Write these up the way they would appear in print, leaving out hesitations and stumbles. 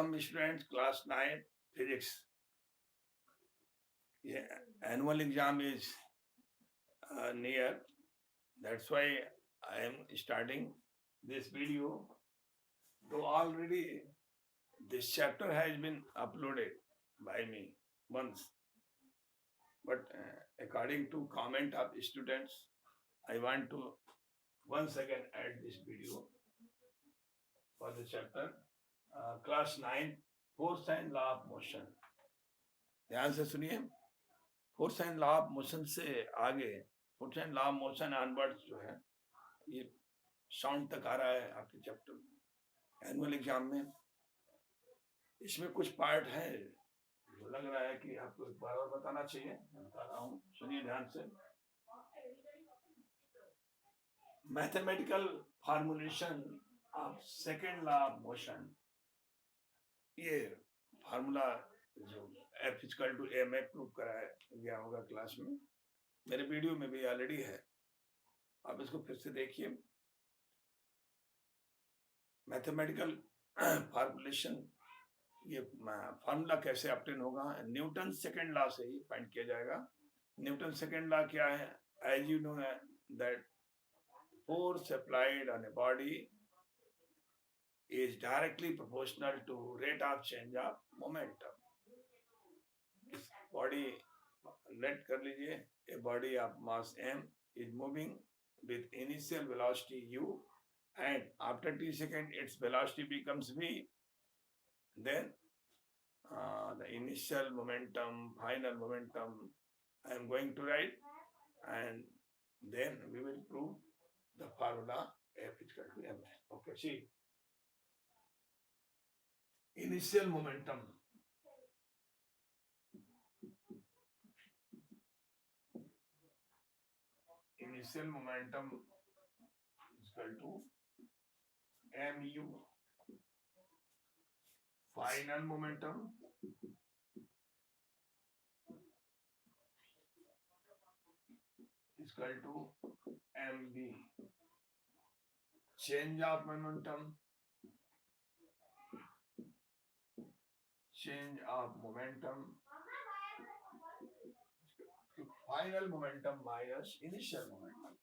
Welcome students, class 9 physics. Yeah, annual exam is near. That's why I am starting this video. So already this chapter has been uploaded by me once, but according to comment of students, I want to once again add this video for the chapter class 9 force and law of motion. ध्यान से सुनिए. Force and law of motion से आगे force and law of motion onwards जो है ये sound तक आ रहा है आपके चैप्टर एनुअल एग्जाम में. इसमें कुछ पार्ट है जो लग रहा है कि आपको एक बार और बताना चाहिए. मैं बता रहा हूँ, सुनिए ध्यान से. Mathematical formulation of second law of motion. ये फार्मूला जो F equal to M A prove कराया गया होगा क्लास में, मेरे वीडियो में भी ऑलरेडी है, आप इसको फिर से देखिए. मैथमेटिकल फार्मूलेशन, ये फार्मूला कैसे ऑब्टेन होगा? न्यूटन सेकंड लॉ से ही फाइंड किया जाएगा. न्यूटन सेकंड लॉ क्या है? As you know that force applied on a body is directly proportional to rate of change of momentum. Body let कर लीजिए, a body of mass m is moving with initial velocity u, and after t second its velocity becomes v. Then the initial momentum, final momentum I am going to write, and then we will prove the formula F is equal to ma. Okay, see, initial momentum. Initial momentum is equal to mu. Final momentum is equal to mv. Change of momentum, final momentum minus initial momentum,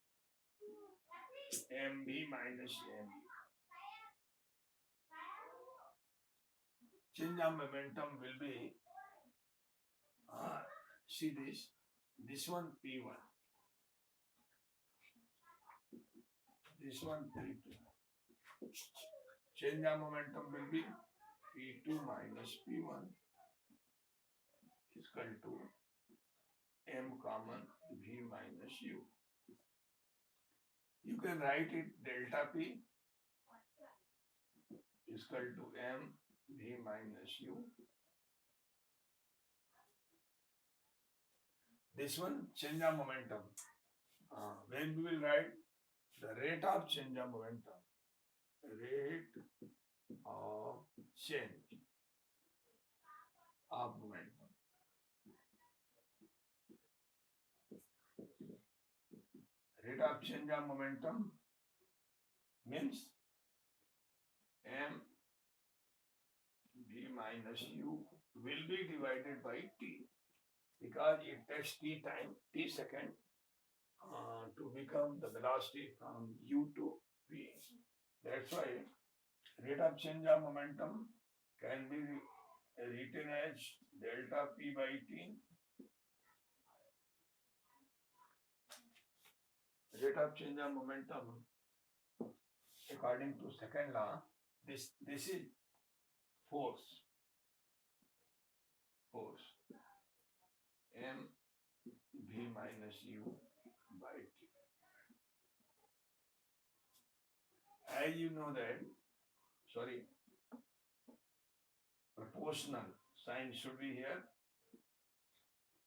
mv minus mu. Change of momentum will be, see this one p1, this one p2. Change of momentum will be p2 minus p1 is equal to m common v minus u. You can write it delta p is equal to m v minus u. This one change of momentum. When we will write the rate of change of momentum, rate of change of momentum. Rate of change of momentum means m v minus u will be divided by t, because it takes t second to become the velocity from u to v. That's why rate of change of momentum can be written as delta p by t. Rate of change of momentum according to second law, this is force m v minus u by t. As you know that, proportional sign should be here,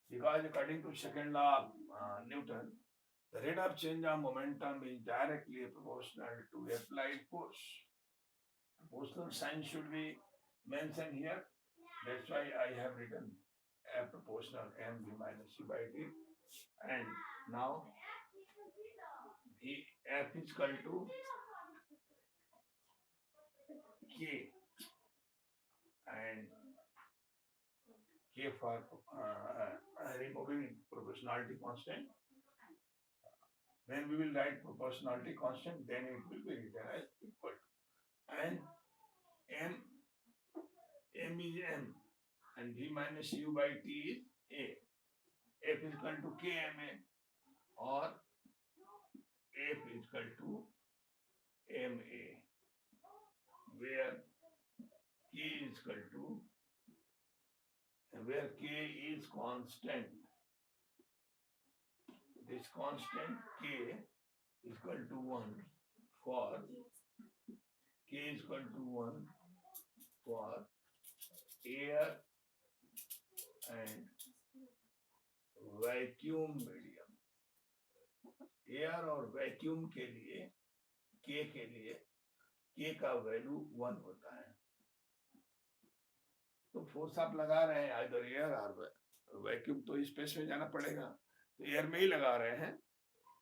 because according to second law of Newton, the rate of change of momentum is directly proportional to applied force. Proportional sign should be mentioned here. That's why I have written a proportional m v minus u by t. And now the F is equal to K, and K for removing proportionality constant. When we will write proportionality constant, then it will be written as equal to, and m is m, and v minus u by t is a. F is equal to kma, or f is equal to ma, where k is equal to, where k is constant. This constant k is equal to 1 for k is equal to 1 for air and vacuum medium. Air और vacuum के लिए के का value 1 होता है. तो force आप लगा रहे हैं इधर एयर और वैक्यूम, तो स्पेस में जाना पड़ेगा, तो एयर में ही लगा रहे हैं,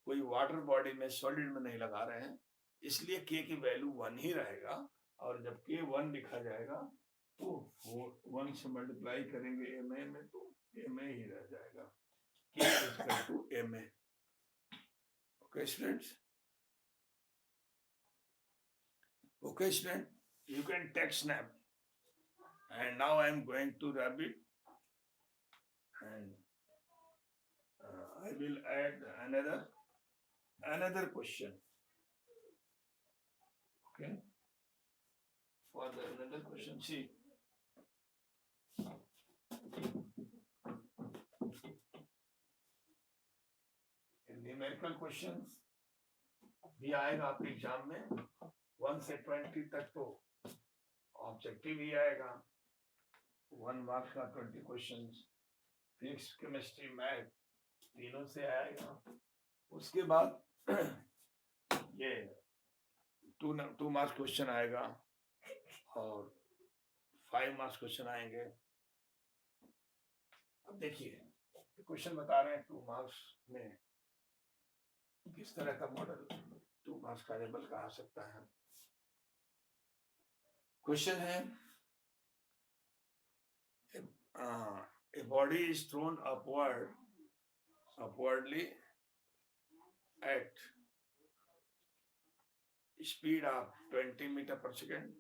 कोई वाटर बॉडी में सॉलिड में नहीं लगा रहे हैं, इसलिए के की वैल्यू 1 ही रहेगा. और जब के 1 लिखा जाएगा तो 1 से मल्टीप्लाई करेंगे एम ए में, तो एम ए ही रह जाएगा. K is equal to ma. Okay, students? Okay, student, you can take snap. And now I am going to rub it, and I will add another question. Okay. For the another question, see. Numerical questions भी आएगा आपके exam में 1 से 20 तक, तो objective ही आएगा 1 marks का 20 questions. Physics chemistry math तीनों से आएगा. उसके बाद ये 2 मार्क्स क्वेश्चन आएगा और 5 मार्क्स क्वेश्चन आएंगे. अब देखिए क्वेश्चन बता रहे हैं 2 मार्क्स में किस तरह का मॉडल 2 मार्क्स का लेवल का आ सकता है. क्वेश्चन है, a body is thrown upwardly at speed of 20 meter per second.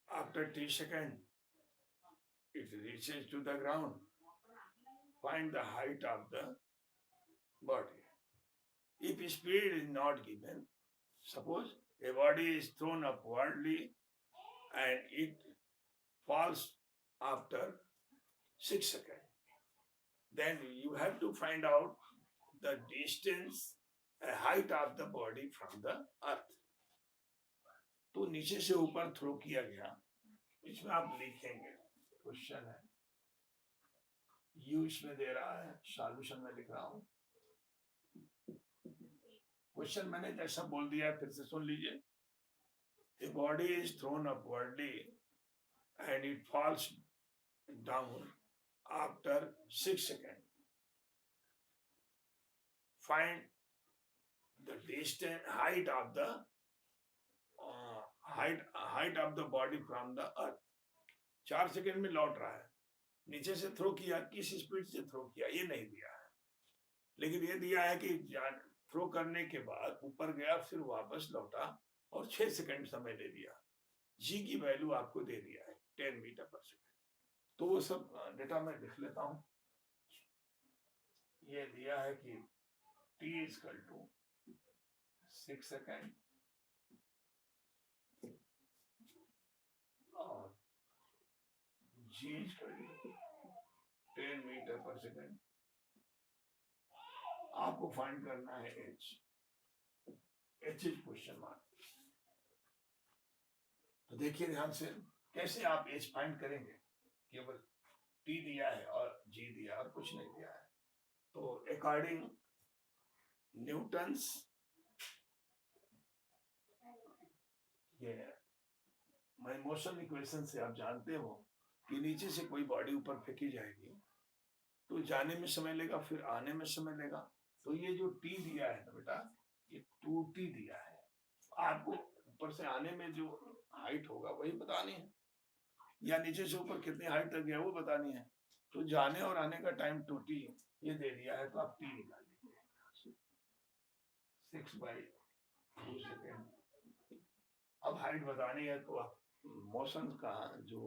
After 3 seconds, it reaches to the ground. Find the height of the body. If speed is not given, suppose a body is thrown upwardly and it falls after 6 seconds, then you have to find out the distance, height of the body from the earth. तो नीचे से ऊपर throw किया गया, इसमें आप लिखेंगे. Question है, यू इसमें दे रहा है, सॉल्यूशन में लिख रहा हूं. क्वेश्चन मैंने जैसा बोल दिया, फिर से सुन लीजिए. A body is thrown upwardly and it falls down after 6 seconds. Find the distance, height of the height of the body from the earth. 4 second में लौट रहा है, नीचे से थ्रो किया, किस स्पीड से थ्रो किया ये नहीं दिया है, लेकिन ये दिया है कि थ्रो करने के बाद ऊपर गया, फिर वापस लौटा और 6 सेकंड समय ले लिया. जी की वैल्यू आपको दे दिया है 10 मीटर पर सेकंड. तो वो सब डेटा में लिख लेता हूं. ये दिया है कि t is equal to 6 second और g is equal to 10 meter पर सेकंड. आपको फाइंड करना है h. h is question mark. तो देखिए ध्यान से कैसे आप h फाइंड करेंगे. केवल t दिया है और g दिया और कुछ नहीं दिया है. तो अकॉर्डिंग न्यूटन्स, ये मैं मोशन इक्वेशन से आप जानते हो कि नीचे से कोई बॉडी ऊपर फेंकी जाएगी तो जाने में समय लेगा, फिर आने में समय लेगा. तो ये जो t दिया है ना बेटा, ये 2t दिया है. आपको ऊपर से आने में जो हाइट होगा वही बतानी है. या नीचे से ऊपर कितनी हाइट तक गया वो बतानी है। तो जाने और आने का टाइम 2t ये दे दिया है, तो आप t निकाल लीजिए 6/2 सेकेंड। अब हाइट बतानी है तो आप मोशन का जो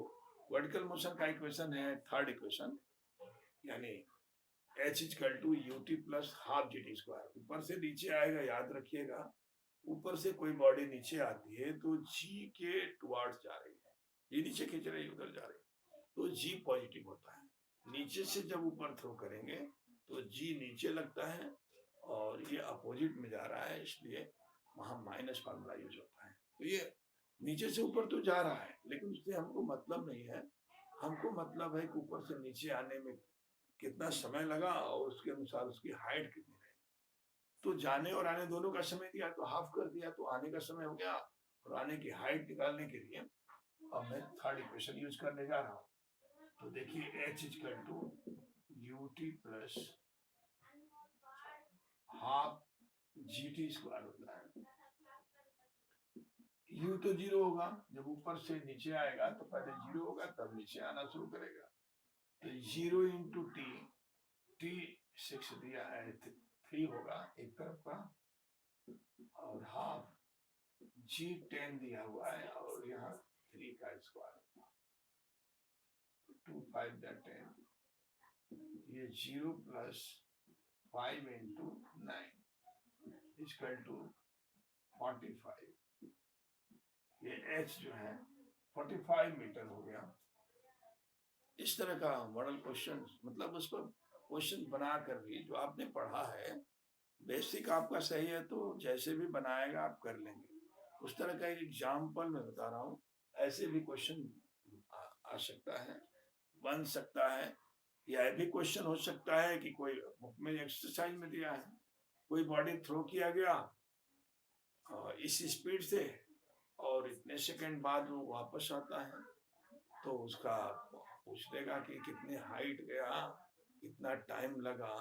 वर्टिकल मोशन का इक्वेशन है, थर्ड इक्वेशन, यानी h equal to ut plus half G T square. ऊपर से नीचे आएगा, याद रखिएगा, ऊपर से कोई बॉडी नीचे आती है तो g के टुवार्ड्स जा रही है, ये नीचे खींच रही है, उधर जा रही है, तो g पॉजिटिव होता है। नीचे से जब ऊपर थ्रो करेंगे तो g नीचे लगता है और ये अपोजिट में जा रहा है, इसलिए वहां माइनस फार्मूला यूज होता है। तो ये नीचे से ऊपर तो जा रहा है, लेकिन उससे हमको मतलब नहीं है। हमको मतलब है कि ऊपर से नीचे आने में कितना समय लगा और उसके अनुसार उसकी हाइट कितनी रही। तो जाने और आने दोनों का समय दिया तो हाफ कर दिया, तो आने का समय हो गया, और आने की हाइट निकालने के लिए अब मैं थर्ड इक्वेशन यूज करने जा रहा हूँ। तो देखिए h equal to ut plus half G T square होता है। u तो जीरो होगा, जब ऊपर से नीचे आएगा तो पहले जीरो होगा तब नीचे आना शुरू करेगा। तो 0 इंटू टी 6 दिया है, 3 होगा एक तरफ का, और हाफ जी 10 दिया हुआ है, और यहाँ 3 का स्क्वायर 2 5 10, ये 0 प्लस 5 इंटू 9 इक्वल टू 45। ये h जो है 45 मीटर हो गया। इस तरह का मॉडल क्वेश्चन, मतलब उस पर क्वेश्चन बनाकर भी जो आपने पढ़ा है, बेसिक आपका सही है तो जैसे भी बनाएगा आप कर लेंगे। उस तरह का एक एग्जाम्पल मैं बता रहा हूँ, ऐसे भी क्वेश्चन आ सकता है, बन सकता है। यह भी क्वेश्चन हो सकता है कि कोई बुक में एक्सरसाइज में दिया है, कोई बॉडी थ्रो किया गया इस स्पीड से और इतने सेकंड बाद वो वापस आता है, तो उसका पूछ देगा कि कितने हाइट गया, कितना टाइम लगा।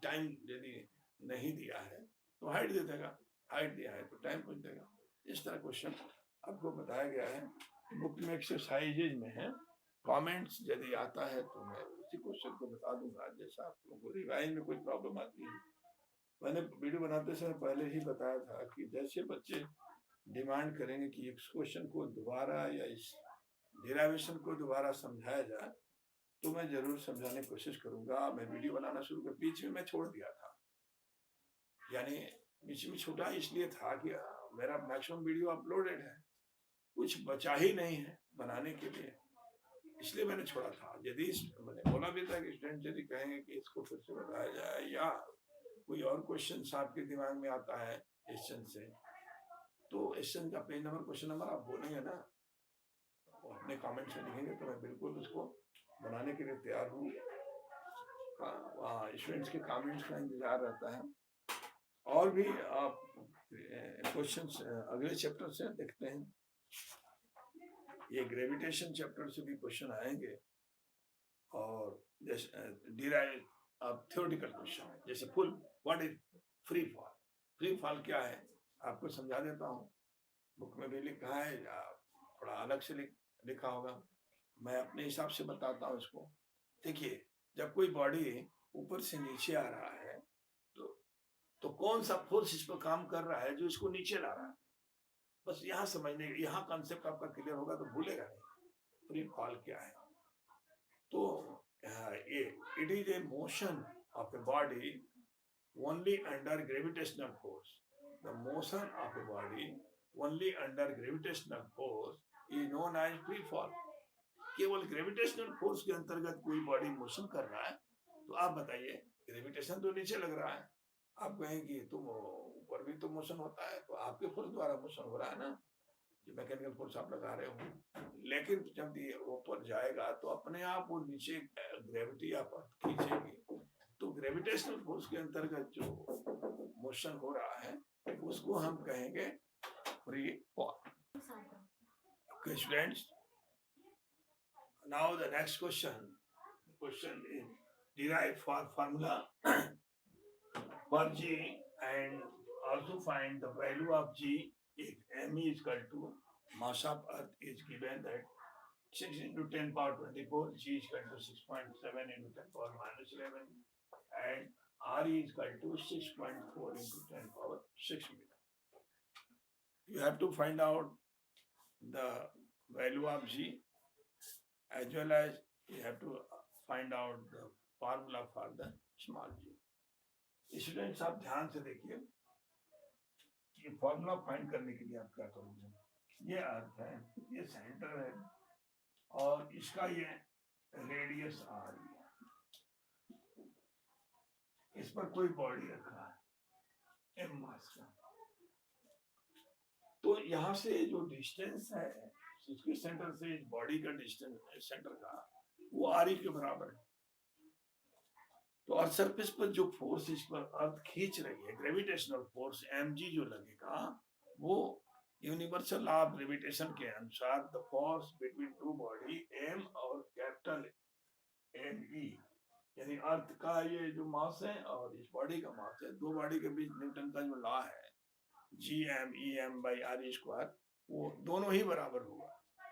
टाइम यदि नहीं दिया है तो हाइट दे देगा, हाइट दिया है तो टाइम पूछ देगा। इस तरह क्वेश्चन आपको बताया गया है, बुक में एक्सरसाइजेज में है। कमेंट्स यदि आता है तो मैं उसी क्वेश्चन को बता दूंगा। जैसा आप लोगों को रिवाइज में कोई प्रॉब्लम आती है, मैंने वीडियो बनाते समय पहले ही बताया था कि जैसे बच्चे डिमांड करेंगे कि इस क्वेश्चन को दोबारा या इस डेरिवेशन को दोबारा समझाया जाए, तो मैं जरूर समझाने की कोशिश करूंगा। मैं वीडियो बनाना शुरू कर, बीच में मैं छोड़ दिया था, यानी बीच में छोटा इसलिए था कि मेरा मैक्सिमम वीडियो अपलोडेड है, कुछ बचा ही नहीं है बनाने के लिए, इसलिए मैंने छोड़ा था। यदि मैंने बोला भी था कि स्टूडेंट यदि कहेंगे कि इसको फिर से बताया जाए, या कोई और क्वेश्चन आपके दिमाग में आता है क्वेश्चन से, तो क्वेश्चन का पेज नंबर, क्वेश्चन नंबर आप बोलेंगे ना, अपने कमेंट्स में लिखेंगे, तो मैं बिल्कुल उसको बनाने के लिए तैयार हूँ। स्टूडेंट्स के कमेंट्स का इंतजार रहता है। और भी आप क्वेश्चंस अगले चैप्टर से देखते हैं, ये ग्रेविटेशन चैप्टर से भी क्वेश्चन आएंगे, और जैसे डिराइव अब थ्योरेटिकल क्वेश्चन है, जैसे full what is free fall. Free fall क्या है आपको समझा देता हूँ, बुक में भी लिखा है, थोड़ा अलग से लिखा होगा, मैं अपने हिसाब से बताता हूँ इसको। देखिए, जब कोई बॉडी ऊपर से नीचे आ रहा है तो कौन सा फोर्स इस पर काम कर रहा है जो इसको नीचे ला रहा है, बस यहाँ समझने, यहाँ कॉन्सेप्ट आपका क्लियर होगा तो भूलेगा नहीं फ्री फॉल क्या है। तो it is a motion of a body only under gravitational force. The motion of a body only under gravitational force is known as free fall. केवल ग्रेविटेशनल फोर्स के अंतर्गत कोई बॉडी मोशन कर रहा है, तो आप बताइए, ग्रेविटेशन तो नीचे लग रहा है, आप कहेंगे तुम ऊपर भी तो मोशन होता है, तो आपके फोर्स द्वारा मोशन हो रहा है ना, जो मैकेनिकल फोर्स आप लगा रहे हो। लेकिन जब ये ऊपर जाएगा तो अपने आप वो नीचे ग्रेविटी आप खींचेगी, तो ग्रेविटेशनल फोर्स के अंतर्गत जो मोशन हो रहा है उसको हम कहेंगे free fall. Okay students, now the next question is derive formula for G and also find the value of G if M is equal to mass of earth is given that 6 into 10 power 24, G is equal to 6.7 into 10 power minus 11, and RE is equal to 6.4 into 10 power 6 meter. You have to find out the value of G as well as you have to find out the formula for the small g. Students आप ध्यान से देखिए, ये formula find करने के लिए आप क्या करोगे, ये अर्थ है, ये सेंटर है और इसका ये रेडियस आ रही है, इस पर कोई बॉडी रखा है एम मास का, तो यहाँ से जो डिस्टेंस है इसके सेंटर से इस बॉडी का डिस्टेंस सेंटर का वो आर ई के बराबर है। तो अर्थ सरफेस पर जो फोर्स इस पर अर्थ खींच रही है, ग्रेविटेशनल फोर्स एम जी जो लगेगा, वो यूनिवर्सल लॉ ऑफ ग्रेविटेशन के अनुसार the force between two body M और कैपिटल एम ई, यानी अर्थ का ये जो मास है और इस बॉडी का मास है, दो बॉडी के बीच न्यूटन का जो लॉ है G M E M by R square, वो दोनों ही बराबर होगा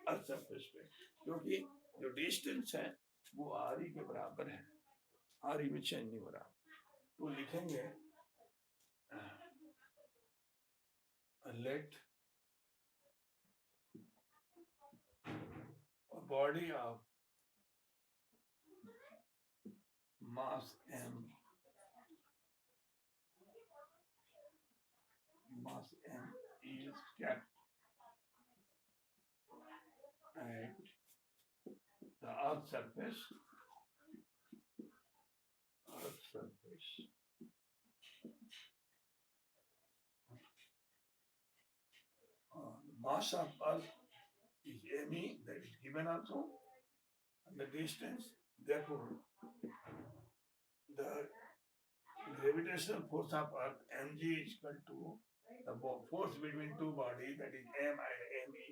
अर्थ सरफेस पे, क्योंकि जो डिस्टेंस है वो आर ई के बराबर है, आर ई में चेंज नहीं हो रहा। तो लिखेंगे let body of mass m is kept at the earth surface mass of earth is me, that is given also, and the distance, therefore the gravitational force of earth mg is equal to the force between two bodies, that is m and me,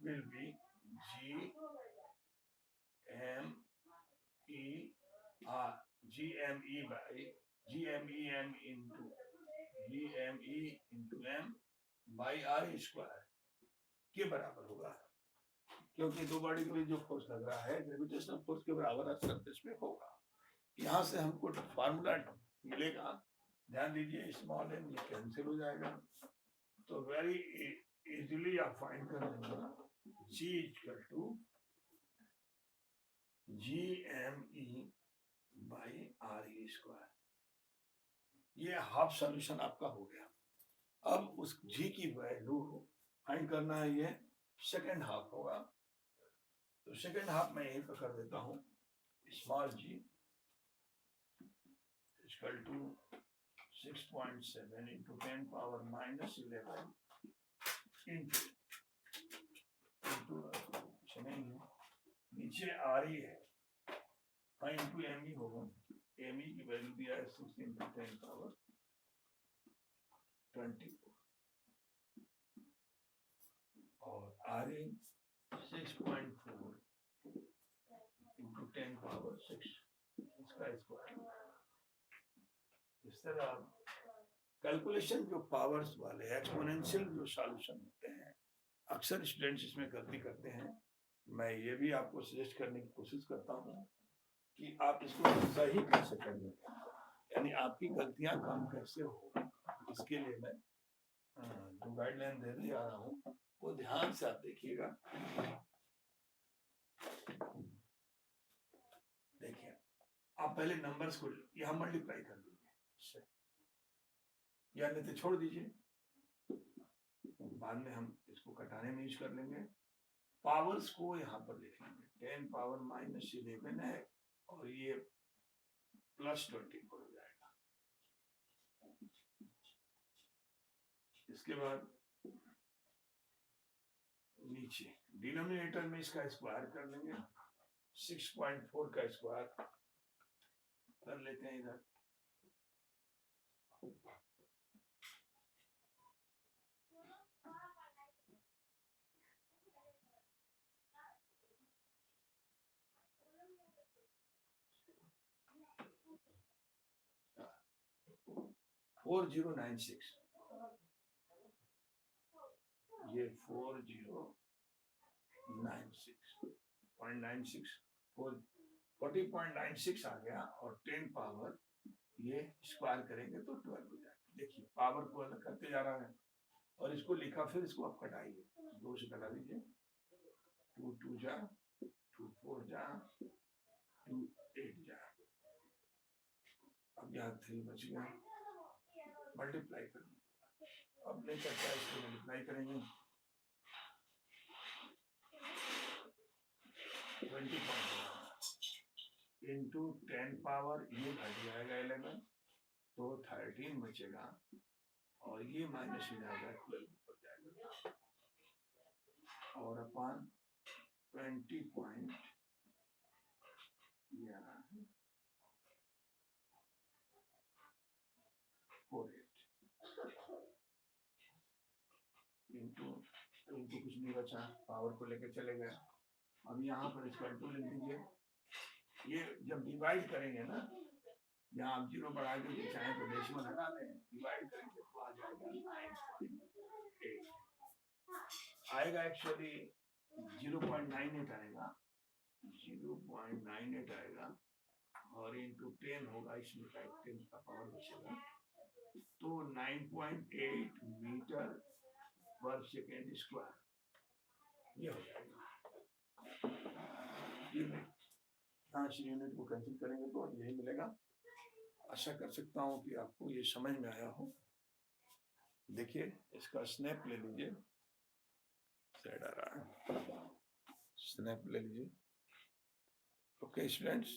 will be g m e r gme by gmem into gme into m by r square के बराबर होगा, क्योंकि दो body के बीच जो force लग रहा है ग्रेविटेशनल फोर्स के बराबर अर्थ सरफेस पे होगा। यहाँ से हमको फार्मूला मिलेगा, ध्यान दीजिए, स्मॉल एम ये कैंसिल हो जाएगा, तो वेरी इजीली आप फाइंड कर लेंगे G equal to G M E by R E square. ये हाफ सॉल्यूशन आपका हो गया। अब उस जी की वैल्यू फाइंड करना है, ये सेकेंड हाफ होगा, तो सेकेंड हाफ में यही पर कर देता हूं, small G equal to 6.7 into 10 power minus 11 into नीचे आर ई है, इंटू एम ई होगा, एम ई की वैल्यू दिया है 6 into 10 power 24 और आर ई 6.4 into 10 power 6 इसका स्क्वायर। इस तरह कैलकुलेशन जो पावर्स वाले एक्सपोनेंशियल जो सॉल्यूशन होते हैं, अक्सर स्टूडेंट्स इसमें गलती करते हैं। मैं ये भी आपको सजेस्ट करने की कोशिश करता हूँ कि आप इसको सही कैसे करें, यानी आपकी गलतियां कम कैसे हो, इसके लिए मैं जो गाइडलाइन देने जा रहा हूँ वो ध्यान से आप देखिएगा। देखिए, आप पहले नंबर्स को यहाँ मल्टीप्लाई कर लीजिए, या नहीं तो छोड़ दीजिए, बाद में हम इसको कटाने में यूज कर लेंगे। पावर्स को यहाँ पर लिखेंगे, 10 पावर माइनस 11 है और ये प्लस 24 हो जाएगा। इसके बाद नीचे डिनोमिनेटर में इसका स्क्वायर कर लेंगे, 6.4 का स्क्वायर कर लेते हैं इधर, फोर 4096, ये 4096 0.96 40.96 आ गया, और 10 पावर ये स्क्वायर करेंगे तो 12 हो जाएगा। देखिए पावर को अलग करते जा रहा है, और इसको लिखा, फिर इसको आप कटाइए, 2 से कटा दीजिए, 2 2 जा, 2 4 जा, 2 8 जा, अब यहाँ 3 बच गया, मल्टीप्लाई करेंगे, अब नहीं करता है इसको मल्टीप्लाई करेंगे, 20 इंटू 10 पावर, ये घट जाएगा 11, तो 13 बचेगा, और ये माइनस हो जाएगा 12 हो जाएगा, और अपन 20 पॉइंट ये आ रहा है 48 इंटू कुछ नहीं बचा, पावर को लेके चले गए। अब यहाँ पर इसका इंटू लिख दीजिए, ये जब डिवाइड करेंगे ना, यहाँ आप 0 बढ़ा के चाहे तो डेसिमल हटा दें, डिवाइड करेंगे तो आ जाएगा 9.8 आएगा, एक्चुअली 0.98 आएगा, 0.98 आएगा, और इंटू 10 होगा, इसमें 10 का पावर बचेगा, तो 9.8 मीटर पर सेकेंड स्क्वायर ये हो जाएगा। यहाँ से यूनिट को कैंसिल करेंगे तो यही मिलेगा। आशा कर सकता हूँ कि आपको ये समझ में आया हो। देखिए इसका स्नैप ले लीजिए, साइड आ रहा है, स्नैप ले लीजिए। Okay students,